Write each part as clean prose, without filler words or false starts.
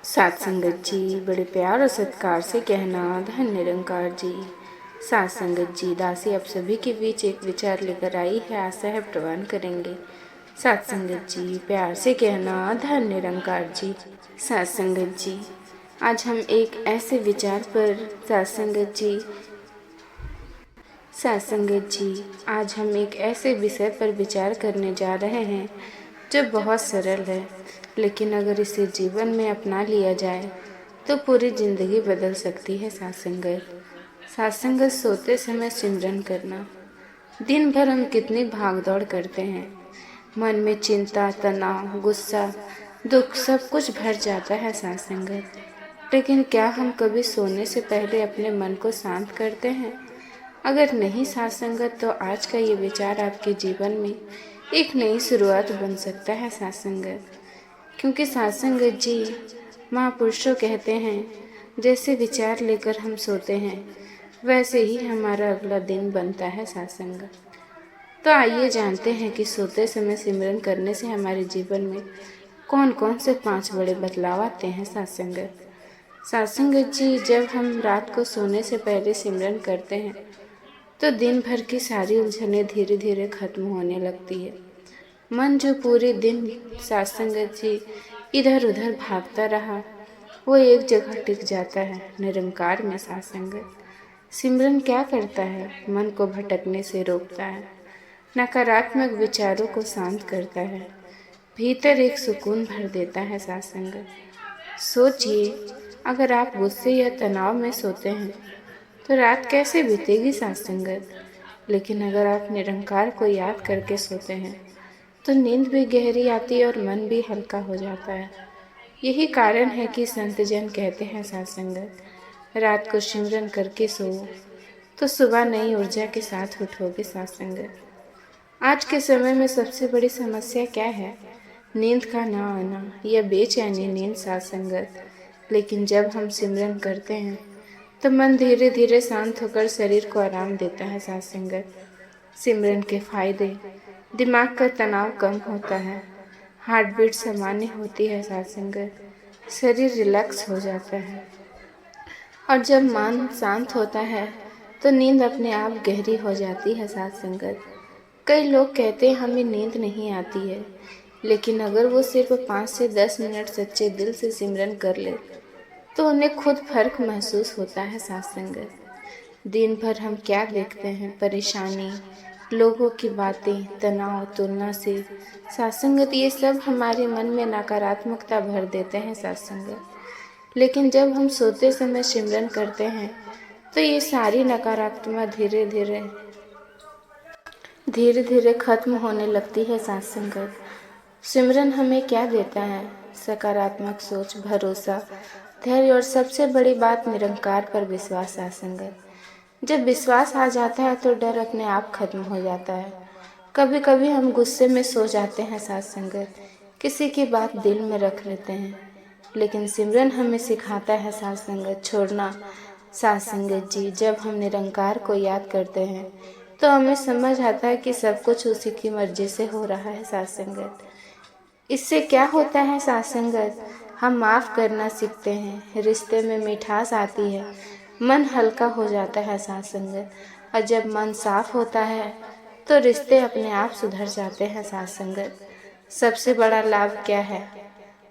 सात संगत जी, बड़े प्यार और सत्कार से कहना धन निरंकार जी। सात संगत जी, दासी आप सभी के बीच एक विचार लेकर आई है, आशा है प्रवान करेंगे। सात संगत जी, प्यार से कहना धन निरंकार जी। सात संगत जी, आज हम एक ऐसे विचार पर सात संगत जी, आज हम एक ऐसे विषय पर विचार करने जा रहे हैं जो बहुत सरल है, लेकिन अगर इसे जीवन में अपना लिया जाए तो पूरी जिंदगी बदल सकती है। सात संगत, सोते समय सिमरन करना। दिन भर हम कितनी भागदौड़ करते हैं, मन में चिंता, तनाव, गुस्सा, दुख सब कुछ भर जाता है सात संगत। लेकिन क्या हम कभी सोने से पहले अपने मन को शांत करते हैं? अगर नहीं सात संगत, तो आज का ये विचार आपके जीवन में एक नई शुरुआत बन सकता है सात संगत। क्योंकि सात संगत जी, महापुरुषों कहते हैं, जैसे विचार लेकर हम सोते हैं वैसे ही हमारा अगला दिन बनता है सात संगत। तो आइए जानते हैं कि सोते समय सिमरन करने से हमारे जीवन में कौन कौन से 5 बड़े बदलाव आते हैं सात संगत। सात संगत जी, जब हम रात को सोने से पहले सिमरन करते हैं तो दिन भर की सारी उलझनें धीरे धीरे खत्म होने लगती है। मन जो पूरे दिन सात संगत जी इधर उधर भागता रहा, वो एक जगह टिक जाता है, निरंकार में सात संगत। सिमरन क्या करता है? मन को भटकने से रोकता है, नकारात्मक विचारों को शांत करता है, भीतर एक सुकून भर देता है सात संगत। सोचिए, अगर आप गुस्से या तनाव में सोते हैं तो रात कैसे बीतेगी सात संगत। लेकिन अगर आप निरंकार को याद करके सोते हैं तो नींद भी गहरी आती है और मन भी हल्का हो जाता है। यही कारण है कि संत जन कहते हैं सात संगत, रात को सिमरन करके सो तो सुबह नई ऊर्जा के साथ उठोगे सात संगत। आज के समय में सबसे बड़ी समस्या क्या है? नींद का ना आना या बेचैनी नींद सात संगत। लेकिन जब हम सिमरन करते हैं तो मन धीरे धीरे शांत होकर शरीर को आराम देता है सात संगत। सिमरन के फायदे: दिमाग का तनाव कम होता है, हार्ट बीट सामान्य होती है सात संगत, शरीर रिलैक्स हो जाता है, और जब मन शांत होता है तो नींद अपने आप गहरी हो जाती है सात संगत। कई लोग कहते हैं हमें नींद नहीं आती है, लेकिन अगर वो सिर्फ 5 से 10 मिनट सच्चे दिल से सिमरन कर ले तो उन्हें खुद फर्क महसूस होता है सात संगत। दिन भर हम क्या देखते हैं? परेशानी, लोगों की बातें, तनाव, तुलना से सात संगत, ये सब हमारे मन में नकारात्मकता भर देते हैं सात संगत। लेकिन जब हम सोते समय सिमरन करते हैं तो ये सारी नकारात्मकता धीरे धीरे खत्म होने लगती है सात संगत। सिमरन हमें क्या देता है? सकारात्मक सोच, भरोसा, धैर्य और सबसे बड़ी बात, निरंकार पर विश्वास सात संगत। जब विश्वास आ जाता है तो डर अपने आप खत्म हो जाता है। कभी कभी हम गुस्से में सो जाते हैं सात संगत, किसी की बात दिल में रख लेते हैं, लेकिन सिमरन हमें सिखाता है सात संगत छोड़ना। सात संगत जी, जब हम निरंकार को याद करते हैं तो हमें समझ आता है कि सब कुछ उसी की मर्जी से हो रहा है सात संगत। इससे क्या होता है सात संगत? हम माफ़ करना सीखते हैं, रिश्ते में मिठास आती है, मन हल्का हो जाता है सात संगत, और जब मन साफ होता है तो रिश्ते अपने आप सुधर जाते हैं सात संगत। सबसे बड़ा लाभ क्या है?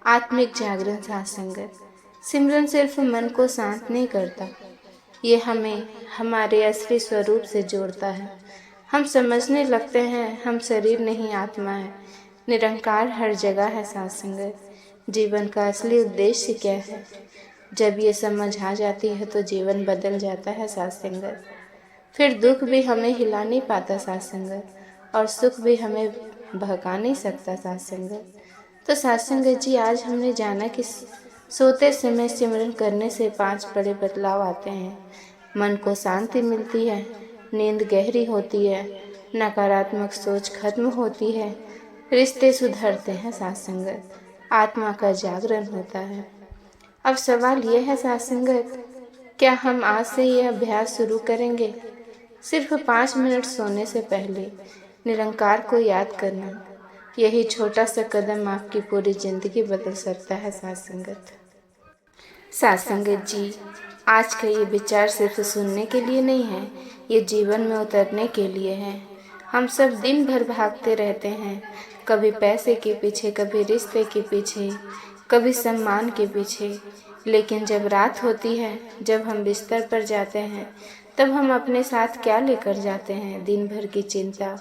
आत्मिक जागरण सात संगत। सिमरन सिर्फ मन को शांत नहीं करता, ये हमें हमारे असली स्वरूप से जोड़ता है। हम समझने लगते हैं हम शरीर नहीं, आत्मा है, निरंकार हर जगह है सात संगत। जीवन का असली उद्देश्य क्या है? जब ये समझ आ जाती है तो जीवन बदल जाता है सात संगत। फिर दुख भी हमें हिला नहीं पाता सात संगत, और सुख भी हमें बहका नहीं सकता सात संगत। तो सात संगत जी, आज हमने जाना कि सोते समय सिमरन करने से 5 बड़े बदलाव आते हैं। मन को शांति मिलती है, नींद गहरी होती है, नकारात्मक सोच खत्म होती है, रिश्ते सुधरते हैं सात संगत, आत्मा का जागरण होता है। अब सवाल यह है सात संगत, क्या हम आज से यह अभ्यास शुरू करेंगे? सिर्फ 5 मिनट सोने से पहले निरंकार को याद करना। यही छोटा सा कदम आपकी पूरी जिंदगी बदल सकता है सात संगत। साथ संगत जी, आज का ये विचार सिर्फ सुनने के लिए नहीं है, ये जीवन में उतरने के लिए है। हम सब दिन भर भागते रहते हैं, कभी पैसे के पीछे, कभी रिश्ते के पीछे, कभी सम्मान के पीछे। लेकिन जब रात होती है, जब हम बिस्तर पर जाते हैं, तब हम अपने साथ क्या लेकर जाते हैं? दिन भर की चिंता,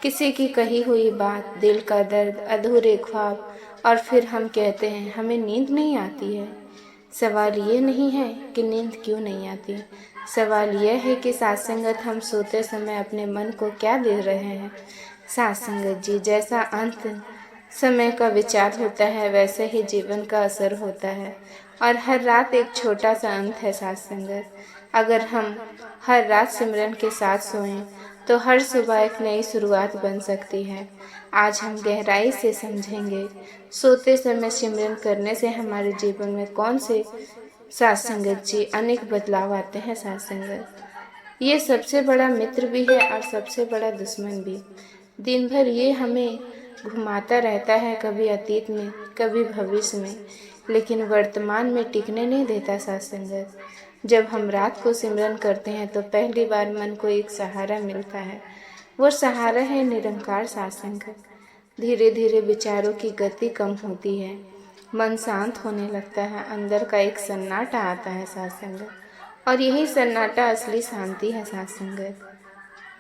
किसी की कही हुई बात, दिल का दर्द, अधूरे ख्वाब, और फिर हम कहते हैं हमें नींद नहीं आती है। सवाल ये नहीं है कि नींद क्यों नहीं आती, सवाल यह है कि साथ संगत हम सोते समय अपने मन को क्या दे रहे हैं। साथ संगत जी, जैसा अंत समय का विचार होता है, वैसे ही जीवन का असर होता है, और हर रात एक छोटा सा अंत है। साथ संगत, अगर हम हर रात सिमरन के साथ सोएं तो हर सुबह एक नई शुरुआत बन सकती है। आज हम गहराई से समझेंगे सोते समय सिमरन करने से हमारे जीवन में कौन से साथ संगत जी अनेक बदलाव आते हैं। साथ संगत ये सबसे बड़ा मित्र भी है और सबसे बड़ा दुश्मन भी। दिन भर ये हमें घुमाता रहता है, कभी अतीत में, कभी भविष्य में, लेकिन वर्तमान में टिकने नहीं देता। साथ संगत, जब हम रात को सिमरन करते हैं तो पहली बार मन को एक सहारा मिलता है। वो सहारा है निरंकार। साथ संगत, धीरे धीरे विचारों की गति कम होती है, मन शांत होने लगता है, अंदर का एक सन्नाटा आता है। साथ संगत, और यही सन्नाटा असली शांति है। साथ संगत,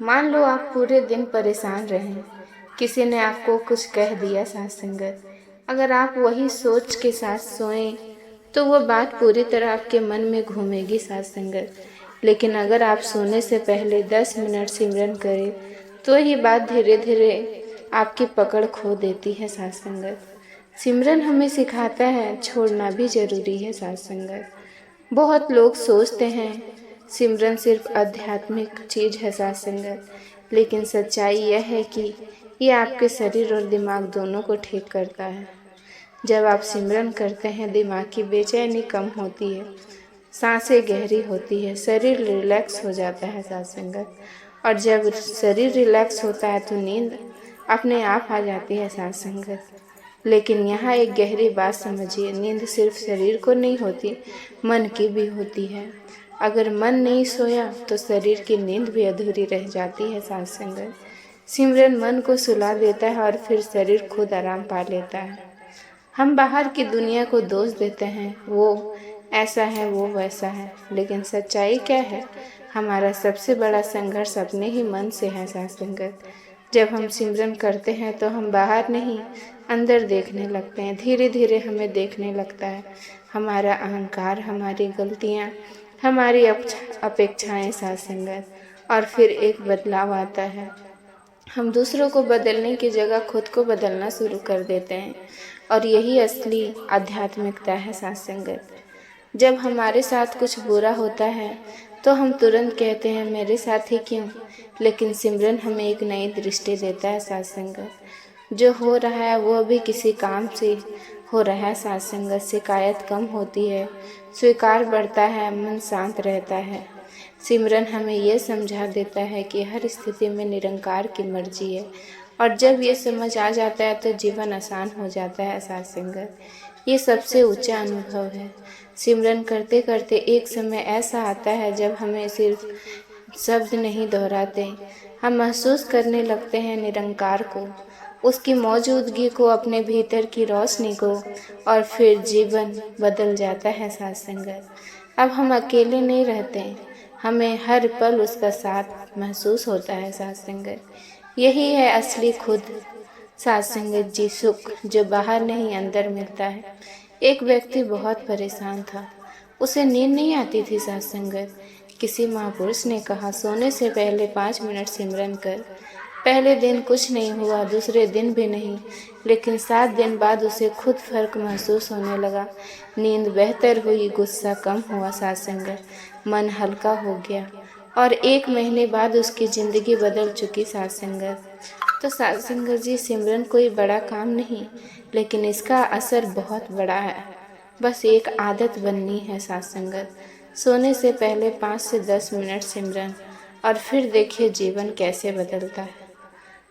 मान लो आप पूरे दिन परेशान रहें, किसी ने आपको कुछ कह दिया। साथ संगत, अगर आप वही सोच के साथ सोएं तो वो बात पूरी तरह आपके मन में घूमेगी। साथ संगत, लेकिन अगर आप सोने से पहले 10 मिनट सिमरन करें तो ये बात धीरे धीरे आपकी पकड़ खो देती है। साथ संगत, सिमरन हमें सिखाता है छोड़ना भी जरूरी है। साथ संगत, बहुत लोग सोचते हैं सिमरन सिर्फ आध्यात्मिक चीज़ है। साथ संगत, लेकिन सच्चाई यह है कि ये आपके शरीर और दिमाग दोनों को ठीक करता है। जब आप सिमरन करते हैं, दिमाग की बेचैनी कम होती है, सांसें गहरी होती है, शरीर रिलैक्स हो जाता है। साथ संगत, और जब शरीर रिलैक्स होता है तो नींद अपने आप आ जाती है। साथ संगत, लेकिन यहाँ एक गहरी बात समझिए, नींद सिर्फ शरीर को नहीं होती, मन की भी होती है। अगर मन नहीं सोया तो शरीर की नींद भी अधूरी रह जाती है। साथ संगत, सिमरन मन को सुला देता है और फिर शरीर खुद आराम पा लेता है। हम बाहर की दुनिया को दोष देते हैं, वो ऐसा है, वो वैसा है, लेकिन सच्चाई क्या है? हमारा सबसे बड़ा संघर्ष अपने ही मन से है। साथ संगत, जब हम सिमरन करते हैं तो हम बाहर नहीं, अंदर देखने लगते हैं। धीरे धीरे हमें देखने लगता है हमारा अहंकार, हमारी गलतियाँ, हमारी अपेक्षाएं। साथ संगत, और फिर एक बदलाव आता है, हम दूसरों को बदलने की जगह खुद को बदलना शुरू कर देते हैं, और यही असली आध्यात्मिकता है। साथ संगत, जब हमारे साथ कुछ बुरा होता है तो हम तुरंत कहते हैं मेरे साथ ही क्यों, लेकिन सिमरन हमें एक नई दृष्टि देता है। साथ संगत, जो हो रहा है वो भी किसी काम से हो रहा है। साथ संगत, शिकायत कम होती है, स्वीकार बढ़ता है, मन शांत रहता है। सिमरन हमें यह समझा देता है कि हर स्थिति में निरंकार की मर्जी है, और जब ये समझ आ जाता है तो जीवन आसान हो जाता है। साथ संगत, ये सबसे ऊंचा अनुभव है। सिमरन करते करते एक समय ऐसा आता है जब हमें सिर्फ शब्द नहीं दोहराते, हम महसूस करने लगते हैं निरंकार को, उसकी मौजूदगी को, अपने भीतर की रोशनी को, और फिर जीवन बदल जाता है। साथ संगत, अब हम अकेले नहीं रहते, हमें हर पल उसका साथ महसूस होता है। साथ संगत, यही है असली खुद। साथ संगत जी, सुख जो बाहर नहीं अंदर मिलता है। एक व्यक्ति बहुत परेशान था, उसे नींद नहीं आती थी। साथ संगत, किसी महापुरुष ने कहा सोने से पहले 5 मिनट सिमरन कर। पहले दिन कुछ नहीं हुआ, दूसरे दिन भी नहीं, लेकिन 7 दिन बाद उसे खुद फर्क महसूस होने लगा। नींद बेहतर हुई, गुस्सा कम हुआ। साथ संगत, मन हल्का हो गया, और 1 महीने बाद उसकी ज़िंदगी बदल चुकी। साथ संगत, तो साथ संगत जी, सिमरन कोई बड़ा काम नहीं, लेकिन इसका असर बहुत बड़ा है। बस एक आदत बननी है। साथ संगत, सोने से पहले 5 से 10 मिनट सिमरन, और फिर देखिए जीवन कैसे बदलता है।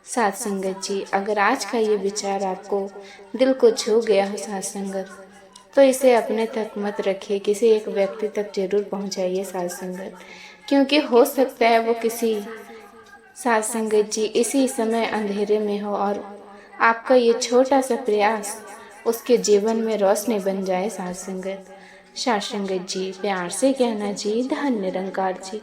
साथ संगत जी, अगर आज का ये विचार आपको दिल को छू गया हो साथ संगत, तो इसे अपने तक मत रखिए, किसी एक व्यक्ति तक जरूर पहुंचाइए साथ संगत, क्योंकि हो सकता है वो किसी साथ संगत जी इसी समय अंधेरे में हो और आपका ये छोटा सा प्रयास उसके जीवन में रोशनी बन जाए। साथ संगत जी प्यार से कहना जी, धन्य निरंकार जी।